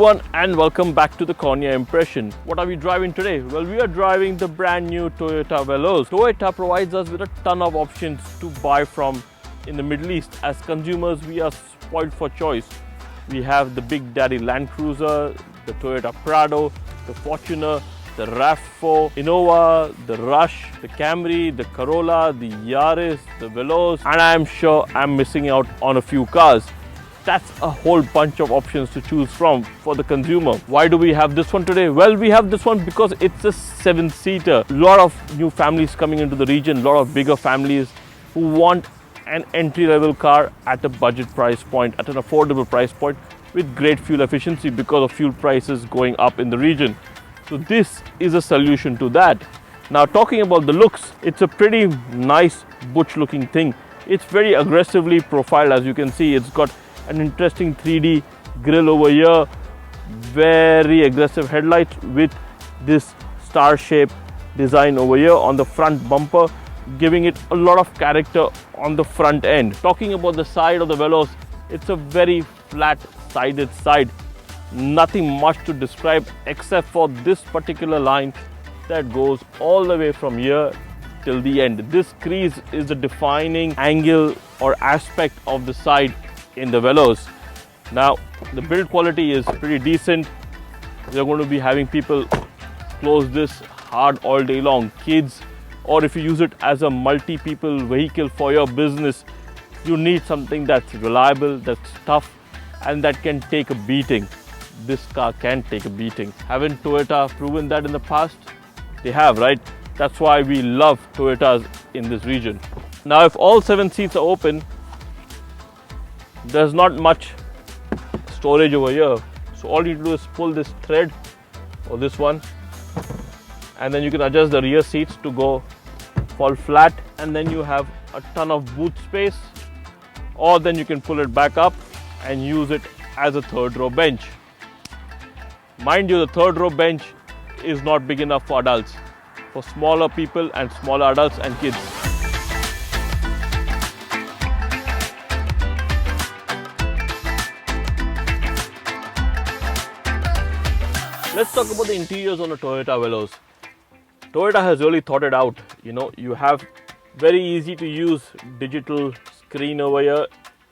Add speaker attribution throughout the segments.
Speaker 1: everyone and welcome back to the Cornea Impression. What are we driving today? Well, we are driving the brand new Toyota Veloz. Toyota provides us with a ton of options to buy from in the Middle East. As consumers, we are spoiled for choice. We have the Big Daddy Land Cruiser, the Toyota Prado, the Fortuner, the RAV4, Innova, the Rush, the Camry, the Corolla, the Yaris, the Veloz, and I am sure I'm missing out on a few cars. That's a whole bunch of options to choose from for the consumer. Why do we have this one today? Well, we have this one because it's a 7-seater. A lot of new families coming into the region, a lot of bigger families who want an entry-level car at a budget price point, at an affordable price point with great fuel efficiency because of fuel prices going up in the region. So this is a solution to that. Now, talking about the looks, it's a pretty nice butch looking thing. It's very aggressively profiled, as you can see. It's got an interesting 3D grille over here, very aggressive headlights with this star shaped design over here on the front bumper, giving it a lot of character on the front end. Talking about the side of the Veloz, it's a very flat sided side. Nothing much to describe except for this particular line that goes all the way from here till the end. This crease is the defining angle or aspect of the side in the Veloz. Now, the build quality is pretty decent. You're going to be having people close this hard all day long. Kids, or if you use it as a multi-people vehicle for your business, you need something that's reliable, that's tough, and that can take a beating. This car can take a beating. Haven't Toyota proven that in the past? They have, right? That's why we love Toyotas in this region. Now, if all 7 seats are open, there's not much storage over here. So all you do is pull this thread or this one, and then you can adjust the rear seats to go fall flat, and then you have a ton of boot space, or then you can pull it back up and use it as a third row bench. Mind you, the third row bench is not big enough for adults, for smaller people and smaller adults and kids. Let's talk about the interiors on a Toyota Veloz. Toyota has really thought it out. You have very easy to use digital screen over here,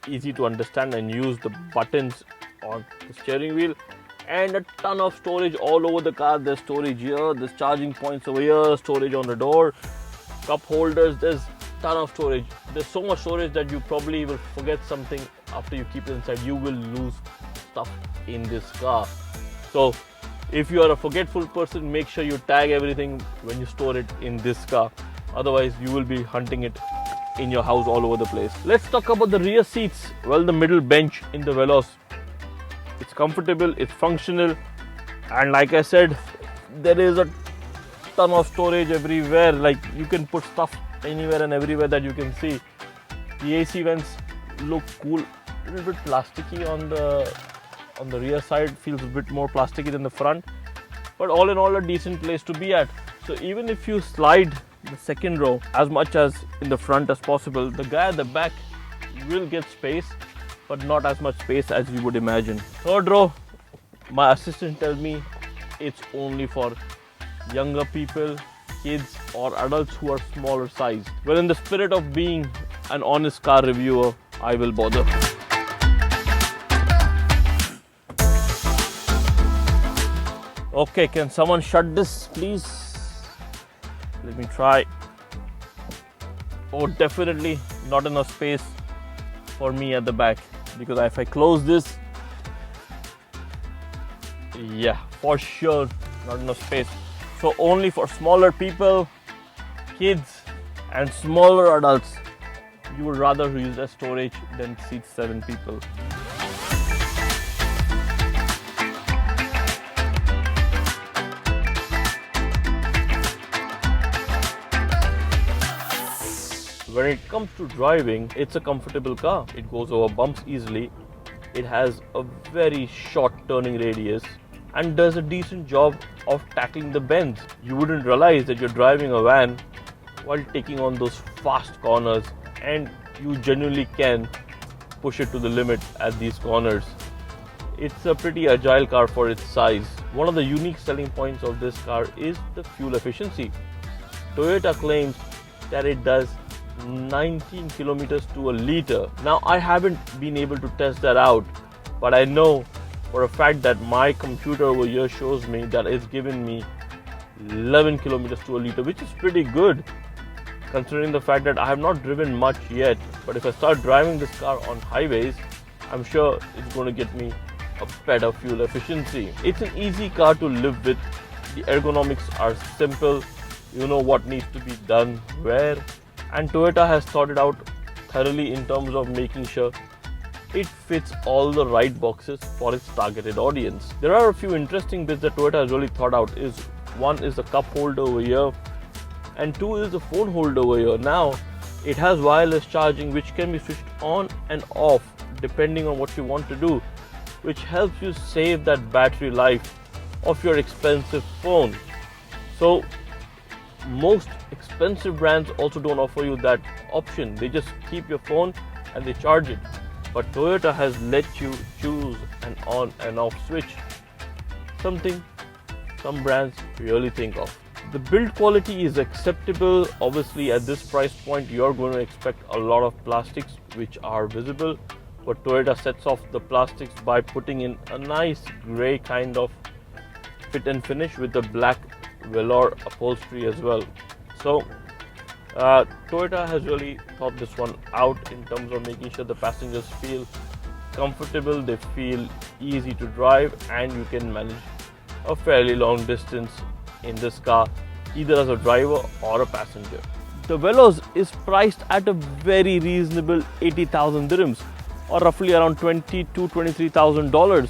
Speaker 1: easy to understand and use the buttons on the steering wheel, and a ton of storage all over the car. There's storage here, there's charging points over here, storage on the door, cup holders, there's a ton of storage. There's so much storage that you probably will forget something after you keep it inside. You will lose stuff in this car. So if you are a forgetful person, make sure you tag everything when you store it in this car. Otherwise, you will be hunting it in your house all over the place. Let's talk about the rear seats. Well, the middle bench in the Veloz, it's comfortable, it's functional, and like I said, there is a ton of storage everywhere. Like, you can put stuff anywhere and everywhere that you can see. The AC vents look cool, a little bit plasticky on the rear side, feels a bit more plasticky than the front, but all in all, a decent place to be at. So even if you slide the second row as much as in the front as possible, the guy at the back will get space, but not as much space as you would imagine. Third row, my assistant tells me it's only for younger people, kids or adults who are smaller sized. Well, in the spirit of being an honest car reviewer, I will bother. Okay, can someone shut this, please? Let me try. Oh, definitely not enough space for me at the back, because if I close this, yeah, for sure, not enough space. So only for smaller people, kids and smaller adults, you would rather use as storage than seat 7 people. When it comes to driving, it's a comfortable car. It goes over bumps easily. It has a very short turning radius and does a decent job of tackling the bends. You wouldn't realize that you're driving a van while taking on those fast corners, and you genuinely can push it to the limit at these corners. It's a pretty agile car for its size. One of the unique selling points of this car is the fuel efficiency. Toyota claims that it does 19 kilometers to a liter. Now, I haven't been able to test that out, but I know for a fact that my computer over here shows me that it's given me 11 kilometers to a liter, which is pretty good considering the fact that I have not driven much yet. But if I start driving this car on highways, I'm sure it's going to get me a better fuel efficiency. It's an easy car to live with. The ergonomics are simple. You know what needs to be done where, and Toyota has thought it out thoroughly in terms of making sure it fits all the right boxes for its targeted audience. There are a few interesting bits that Toyota has really thought out. One is the cup holder over here, and two is the phone holder over here. Now, it has wireless charging which can be switched on and off depending on what you want to do, which helps you save that battery life of your expensive phone. So most expensive brands also don't offer you that option. They just keep your phone and they charge it. But Toyota has let you choose an on and off switch, something some brands really think of. The build quality is acceptable. Obviously, at this price point, you're going to expect a lot of plastics which are visible, but Toyota sets off the plastics by putting in a nice grey kind of fit and finish with the black velour upholstery as well. So Toyota has really thought this one out in terms of making sure the passengers feel comfortable, they feel easy to drive, and you can manage a fairly long distance in this car, either as a driver or a passenger. The Veloz is priced at a very reasonable 80,000 dirhams, or roughly around $22,000 to $23,000.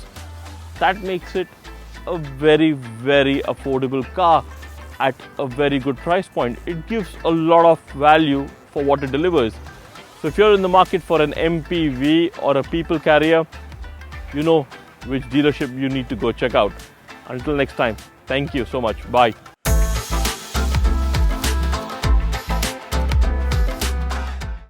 Speaker 1: That makes it a very, very affordable car at a very good price point. It gives a lot of value for what it delivers. So if you're in the market for an MPV or a people carrier, you know which dealership you need to go check out. Until next time, thank you so much. Bye.